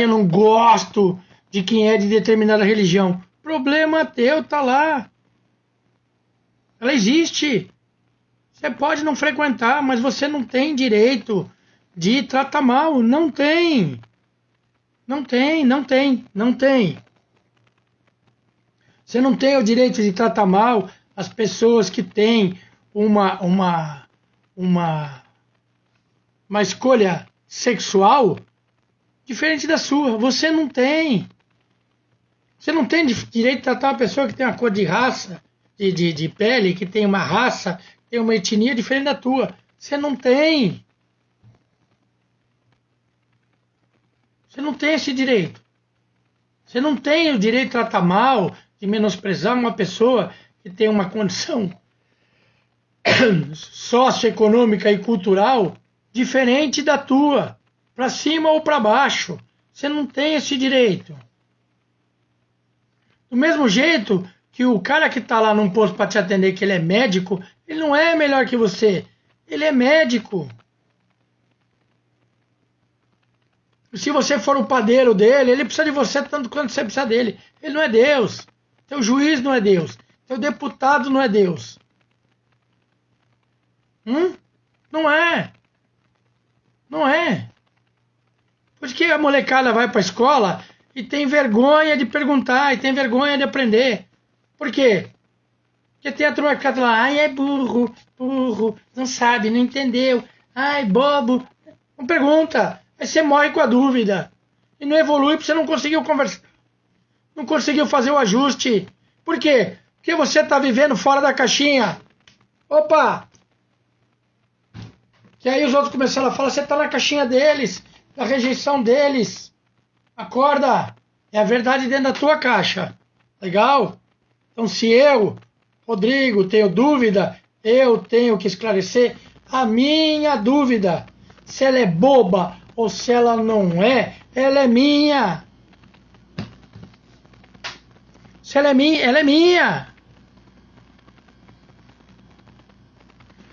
Eu não gosto de quem é de determinada religião. Problema teu, tá lá. Ela existe. Você pode não frequentar, mas você não tem direito de tratar mal. Não tem. Não tem, não tem, não tem. Você não tem o direito de tratar mal as pessoas que têm uma escolha sexual diferente da sua. Você não tem. Você não tem direito de tratar uma pessoa que tem uma cor de raça, de pele, que tem uma raça, tem uma etnia diferente da tua. Você não tem. Você não tem esse direito. Você não tem o direito de tratar mal, de menosprezar uma pessoa que tem uma condição socioeconômica e cultural diferente da tua, para cima ou para baixo. Você não tem esse direito. Do mesmo jeito que o cara que está lá num posto para te atender, que ele é médico, ele não é melhor que você. Ele é médico. Se você for o padeiro dele, ele precisa de você tanto quanto você precisa dele. Ele não é Deus. Teu juiz não é Deus. Teu deputado não é Deus. Não é. Não é. Por que a molecada vai para a escola e tem vergonha de perguntar, e tem vergonha de aprender? Por quê? Porque tem a turma que fica lá, é burro, não sabe, não entendeu. Bobo. Não pergunta. Aí você morre com a dúvida. E não evolui porque você não conseguiu conversar. Não conseguiu fazer o ajuste. Por quê? Porque você está vivendo fora da caixinha. Opa! E aí os outros começaram a falar, você está na caixinha deles, da rejeição deles. Acorda! É a verdade dentro da tua caixa. Legal? Então se eu, Rodrigo, tenho dúvida, eu tenho que esclarecer a minha dúvida. Se ela é boba ou se ela não é, ela é minha. Se ela é minha, ela é minha.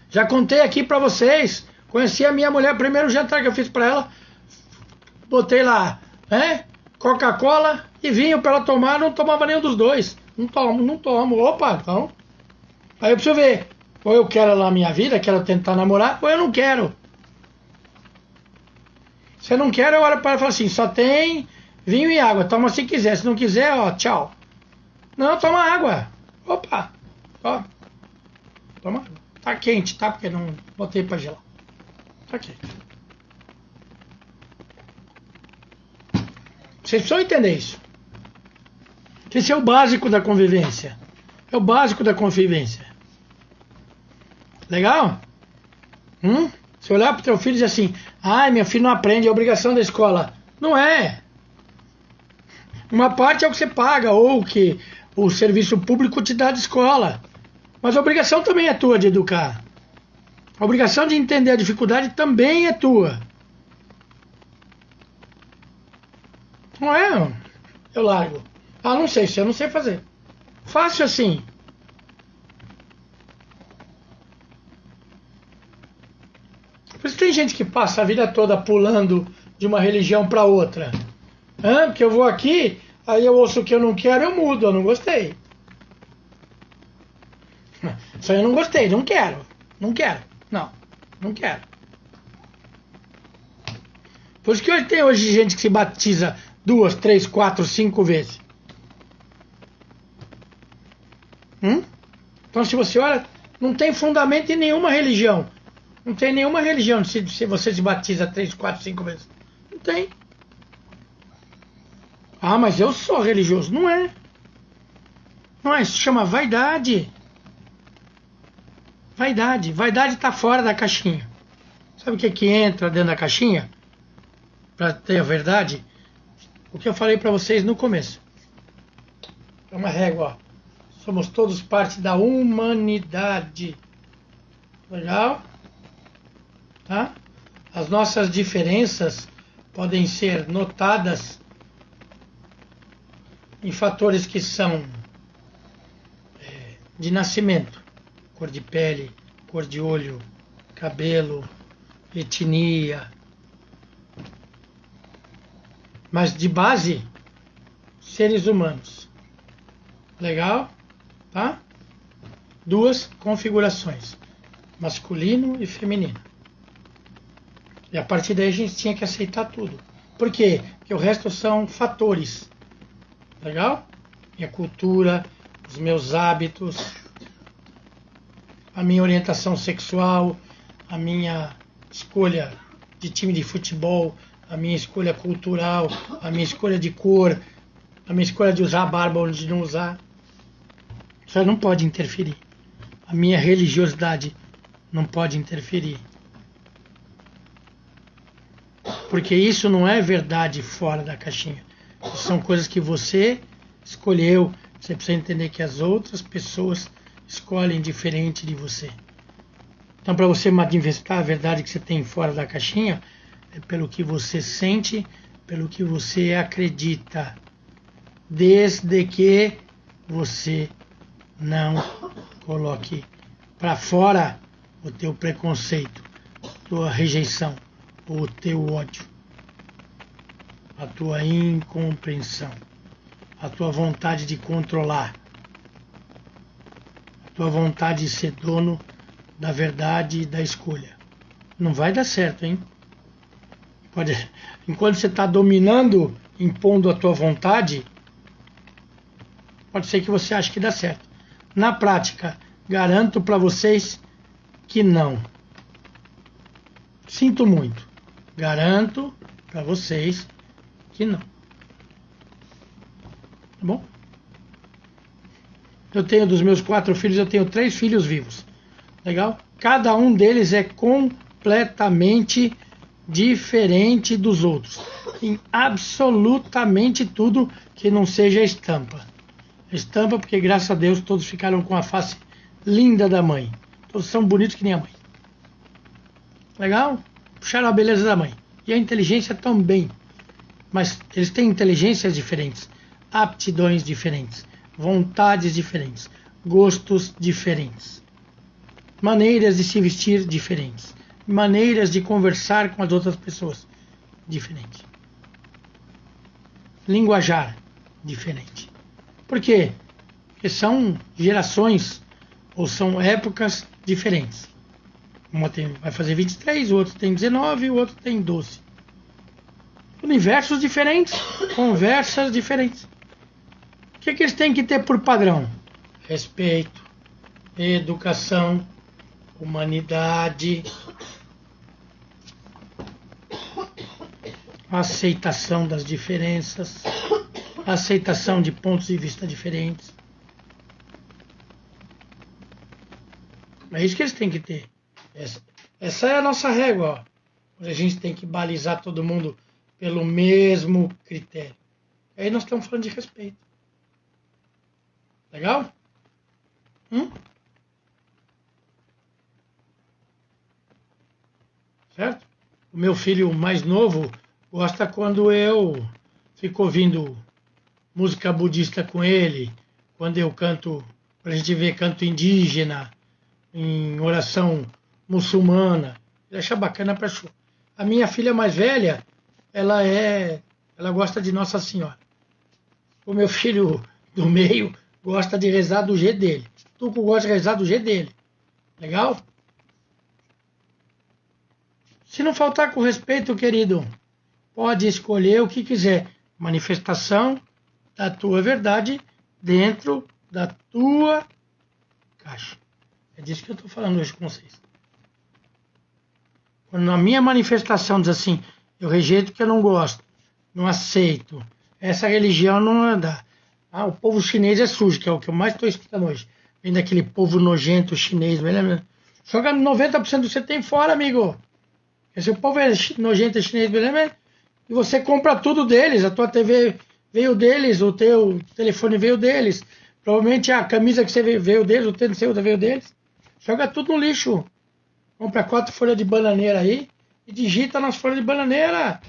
Já contei aqui pra vocês. Conheci a minha mulher, o primeiro jantar que eu fiz pra ela. Botei lá, Coca-Cola e vinho pra ela tomar. Não tomava nenhum dos dois. Não tomo. Opa, então. Aí eu preciso ver. Ou eu quero ela na minha vida, quero tentar namorar, ou eu não quero. Se eu não quero, eu olho para ela e falo assim, só tem vinho e água. Toma se quiser. Se não quiser, tchau. Não, toma água. Opa. Toma água. Tá quente, tá? Porque não botei pra gelar. Tá quente. Vocês precisam entender isso. Esse é o básico da convivência. É o básico da convivência. Legal? Se olhar pro teu filho e dizer assim, meu filho não aprende, é obrigação da escola. Não é. Uma parte é o que você paga, ou o que o serviço público te dá de escola. Mas a obrigação também é tua de educar. A obrigação de entender a dificuldade também é tua. Não é? Eu largo. Não sei, se eu não sei fazer. Fácil assim. Por isso tem gente que passa a vida toda pulando de uma religião para outra. Porque eu vou aqui, aí eu ouço o que eu não quero, eu mudo, eu não gostei. Isso aí eu não gostei, não quero. Não quero. Por isso que hoje tem gente que se batiza 2, 3, 4, 5 vezes. Então se você olha, não tem fundamento em nenhuma religião. Não tem nenhuma religião se você se batiza 3, 4, 5 vezes. Não tem. Mas eu sou religioso. Não é. Não é, isso chama vaidade. Vaidade está fora da caixinha. Sabe o que entra dentro da caixinha? Para ter a verdade? o que eu falei para vocês no começo. É uma régua, ó. Somos todos parte da humanidade. Legal? Tá? As nossas diferenças podem ser notadas em fatores que são de nascimento, cor de pele, cor de olho, cabelo, etnia. Mas de base, seres humanos. Legal? Tá? Duas configurações, masculino e feminino. E a partir daí a gente tinha que aceitar tudo. Por quê? Porque o resto são fatores. Legal? Minha cultura, os meus hábitos, a minha orientação sexual, a minha escolha de time de futebol, a minha escolha cultural, a minha escolha de cor, a minha escolha de usar barba ou de não usar. Isso não pode interferir. A minha religiosidade não pode interferir. Porque isso não é verdade fora da caixinha. Isso são coisas que você escolheu. Você precisa entender que as outras pessoas escolhem diferente de você. Então, para você manifestar a verdade que você tem fora da caixinha, é pelo que você sente, pelo que você acredita. Desde que você não coloque para fora o teu preconceito, a tua rejeição, o teu ódio, a tua incompreensão, a tua vontade de controlar, a tua vontade de ser dono da verdade e da escolha. Não vai dar certo, hein? Enquanto você está dominando, impondo a tua vontade, pode ser que você ache que dá certo. Na prática, garanto para vocês que não. Sinto muito. Garanto para vocês que não. Tá bom? Eu tenho dos meus 4 filhos, eu tenho 3 filhos vivos. Legal? Cada um deles é completamente diferente dos outros. Em absolutamente tudo que não seja estampa. Estampa porque, graças a Deus, todos ficaram com a face linda da mãe. Todos são bonitos que nem a mãe. Legal? Puxaram a beleza da mãe. E a inteligência também. Mas eles têm inteligências diferentes, aptidões diferentes, vontades diferentes, gostos diferentes, maneiras de se vestir diferentes, maneiras de conversar com as outras pessoas diferentes, linguajar diferente. Por quê? Porque são gerações ou são épocas diferentes. Uma vai fazer 23, o outro tem 19 e o outro tem 12. Universos diferentes, conversas diferentes. O que eles têm que ter por padrão? Respeito, educação, humanidade, aceitação das diferenças, aceitação de pontos de vista diferentes. É isso que eles têm que ter. Essa é a nossa régua, ó. A gente tem que balizar todo mundo pelo mesmo critério. Aí nós estamos falando de respeito. Legal? Certo? O meu filho mais novo gosta quando eu fico ouvindo música budista com ele, quando eu canto, pra gente ver canto indígena, em oração muçulmana. Ele acha bacana para show. A minha filha mais velha, ela gosta de Nossa Senhora. O meu filho do meio gosta de rezar do jeito dele. Tuco gosta de rezar do jeito dele. Legal? Se não faltar com respeito, querido, pode escolher o que quiser. Manifestação da tua verdade dentro da tua caixa. É disso que eu estou falando hoje com vocês. Quando a minha manifestação diz assim, eu rejeito porque eu não gosto, não aceito, essa religião não anda. O povo chinês é sujo, que é o que eu mais estou escutando hoje. Vem daquele povo nojento chinês. Joga 90% do que você tem fora, amigo. Esse povo é nojento chinês, beleza? E você compra tudo deles, a tua TV veio deles, o teu telefone veio deles, provavelmente a camisa que você veio deles, o tênis seu veio deles. Joga tudo no lixo. Compra 4 folhas de bananeira aí e digita nas folhas de bananeira.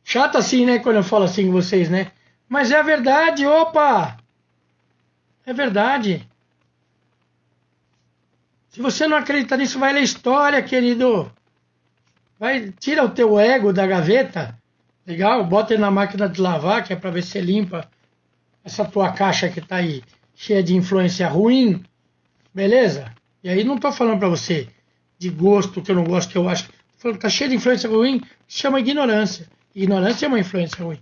Chato assim, né, quando eu falo assim com vocês, né? Mas é a verdade, opa! É verdade. Se você não acredita nisso, vai ler história, querido. Vai, tira o teu ego da gaveta. Legal? Bota ele na máquina de lavar, que é para ver se limpa essa tua caixa que tá aí, cheia de influência ruim. Beleza? E aí não tô falando para você de gosto, que eu não gosto, que eu acho. Tô falando que tá cheio de influência ruim, que se chama ignorância. Ignorância é uma influência ruim.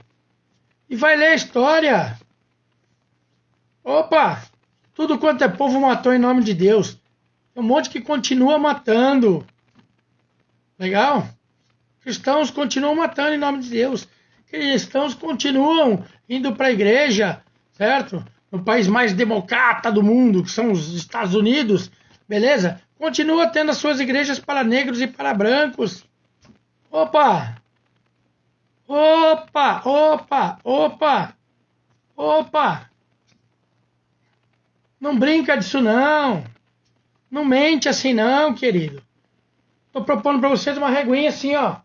E vai ler a história. Opa! Tudo quanto é povo matou em nome de Deus. Tem um monte que continua matando. Legal? Cristãos continuam matando em nome de Deus. Cristãos continuam indo para a igreja, certo? No país mais democrata do mundo, que são os Estados Unidos, beleza? Continua tendo as suas igrejas para negros e para brancos. Opa! Opa! Opa! Opa! Opa! Não brinca disso não. Não mente assim não, querido. Tô propondo para vocês uma reguinha assim, ó.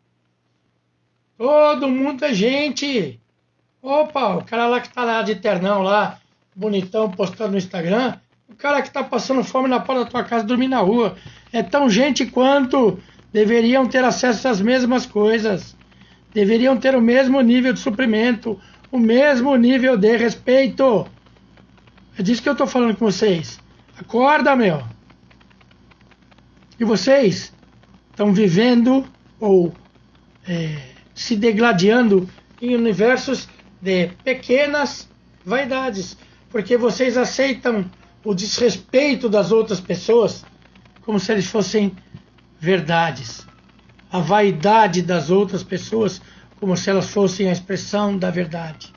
Todo mundo é gente. Opa, o cara lá que tá lá de ternão lá, bonitão, postando no Instagram. O cara que tá passando fome na porta da tua casa, dormindo na rua. É tão gente quanto deveriam ter acesso às mesmas coisas. Deveriam ter o mesmo nível de suprimento, o mesmo nível de respeito. É disso que eu tô falando com vocês. Acorda, meu. E vocês estão vivendo ou se degladiando em universos de pequenas vaidades. Porque vocês aceitam o desrespeito das outras pessoas como se eles fossem verdades. A vaidade das outras pessoas como se elas fossem a expressão da verdade.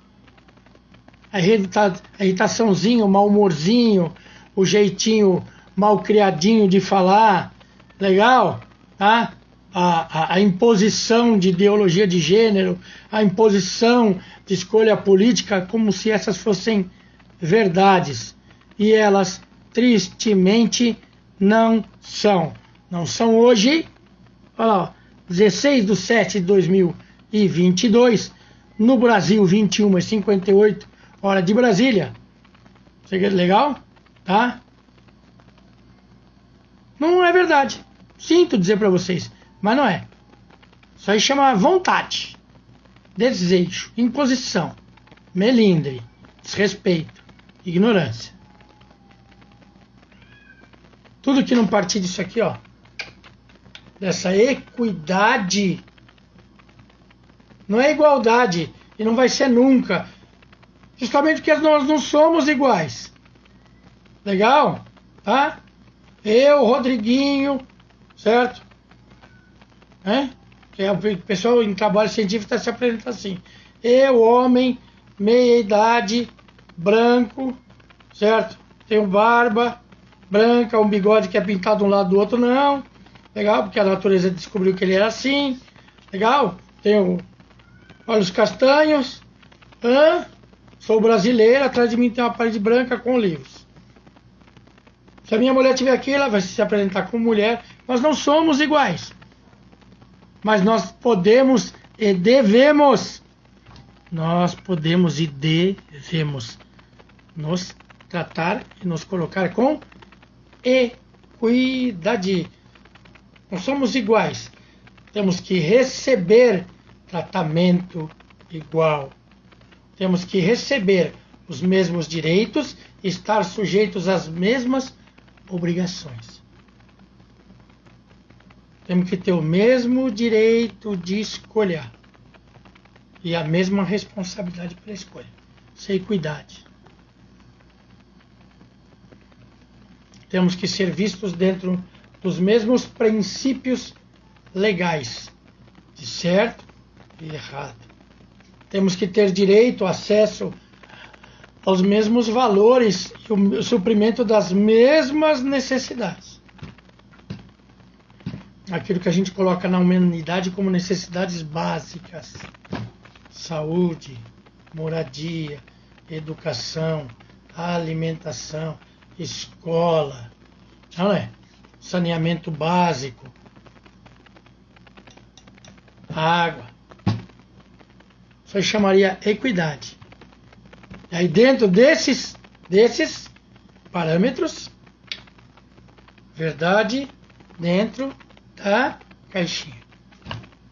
A irritaçãozinho, o mau humorzinho, o jeitinho mal criadinho de falar, legal? Tá? A imposição de ideologia de gênero, a imposição de escolha política, como se essas fossem verdades. E elas, tristemente, não são. Não são hoje. Olha lá, 16/7/2022, no Brasil, 21h58, hora de Brasília. Legal? Tá? Não é verdade. Sinto dizer para vocês, mas não é. Isso aí chama vontade, desejo, imposição, melindre, desrespeito, ignorância. Tudo que não partir disso aqui, ó, dessa equidade, não é igualdade e não vai ser nunca. Justamente porque nós não somos iguais. Legal? Tá? Eu, Rodriguinho, certo? Que é o pessoal em trabalho científico está se apresentando assim. Eu, homem, meia idade, branco, certo? Tenho barba branca, um bigode que é pintado de um lado do outro, não. Legal? Porque a natureza descobriu que ele era assim. Legal? Tenho olhos castanhos. Sou brasileiro, atrás de mim tem uma parede branca com livros. Se a minha mulher estiver aqui, ela vai se apresentar como mulher. Nós não somos iguais. Mas nós podemos e devemos. Nós podemos e devemos nos tratar e nos colocar com equidade. Não somos iguais. Temos que receber tratamento igual. Temos que receber os mesmos direitos e estar sujeitos às mesmas obrigações. Temos que ter o mesmo direito de escolha e a mesma responsabilidade pela escolha. Isso é equidade. Temos que ser vistos dentro dos mesmos princípios legais, de certo e errado. Temos que ter direito, acesso aos mesmos valores e o suprimento das mesmas necessidades. aquilo que a gente coloca na humanidade como necessidades básicas: saúde, moradia, educação, alimentação, escola, não é? Saneamento básico, água. Isso aí chamaria equidade. E aí dentro desses parâmetros, verdade dentro da caixinha.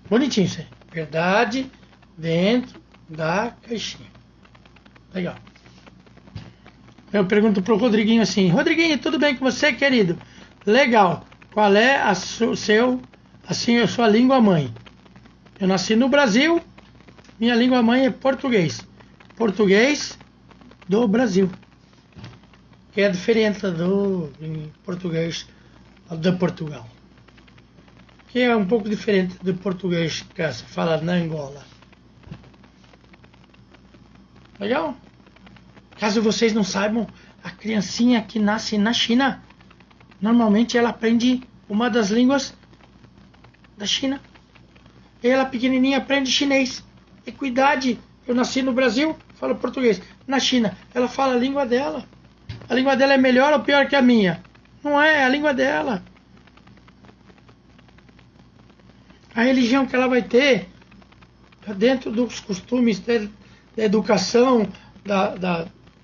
Bonitinho isso aí. Verdade dentro da caixinha. Legal. Eu pergunto pro Rodriguinho assim: Rodriguinho, tudo bem com você, querido? Legal. Qual é a sua língua mãe? Eu nasci no Brasil. Minha língua mãe é português. Português do Brasil. Que é diferente do português de Portugal. Que é um pouco diferente do português que se fala na Angola. Legal? Caso vocês não saibam, a criancinha que nasce na China, normalmente ela aprende uma das línguas da China. Ela pequenininha aprende chinês. Equidade. Eu nasci no Brasil, falo português. Na China, ela fala a língua dela. A língua dela é melhor ou pior que a minha? Não é a língua dela. A religião que ela vai ter, dentro dos costumes da educação,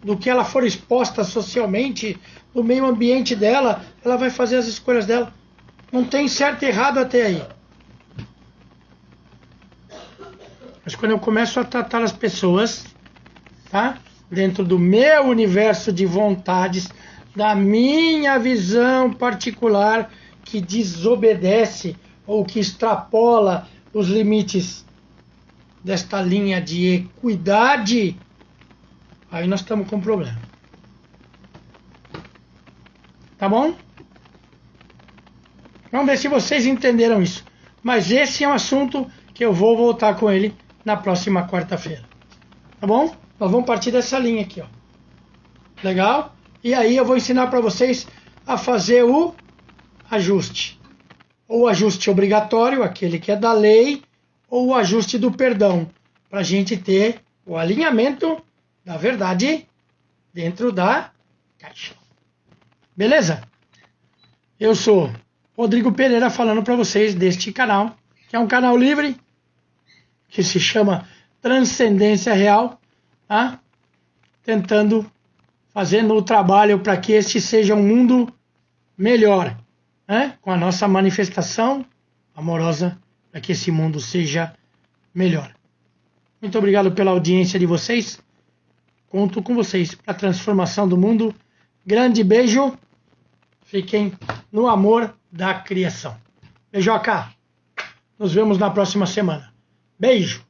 do que ela for exposta socialmente, do meio ambiente dela, ela vai fazer as escolhas dela. Não tem certo e errado até aí. Mas quando eu começo a tratar as pessoas, tá? Dentro do meu universo de vontades, da minha visão particular, que desobedece ou que extrapola os limites desta linha de equidade, aí nós estamos com problema. Tá bom? Vamos ver se vocês entenderam isso. Mas esse é um assunto que eu vou voltar com ele na próxima quarta-feira. Tá bom? Nós vamos partir dessa linha aqui, ó. Legal? E aí eu vou ensinar para vocês a fazer o ajuste. Ou o ajuste obrigatório, aquele que é da lei, ou o ajuste do perdão, para a gente ter o alinhamento da verdade dentro da caixa. Beleza? Eu sou Rodrigo Pereira falando para vocês deste canal, que é um canal livre, que se chama Transcendência Real, tá? Tentando, fazendo o trabalho para que este seja um mundo melhor, né? Com a nossa manifestação amorosa, para que esse mundo seja melhor. Muito obrigado pela audiência de vocês. Conto com vocês para a transformação do mundo. Grande beijo. Fiquem no amor da criação. Beijoca. Nos vemos na próxima semana. Beijo.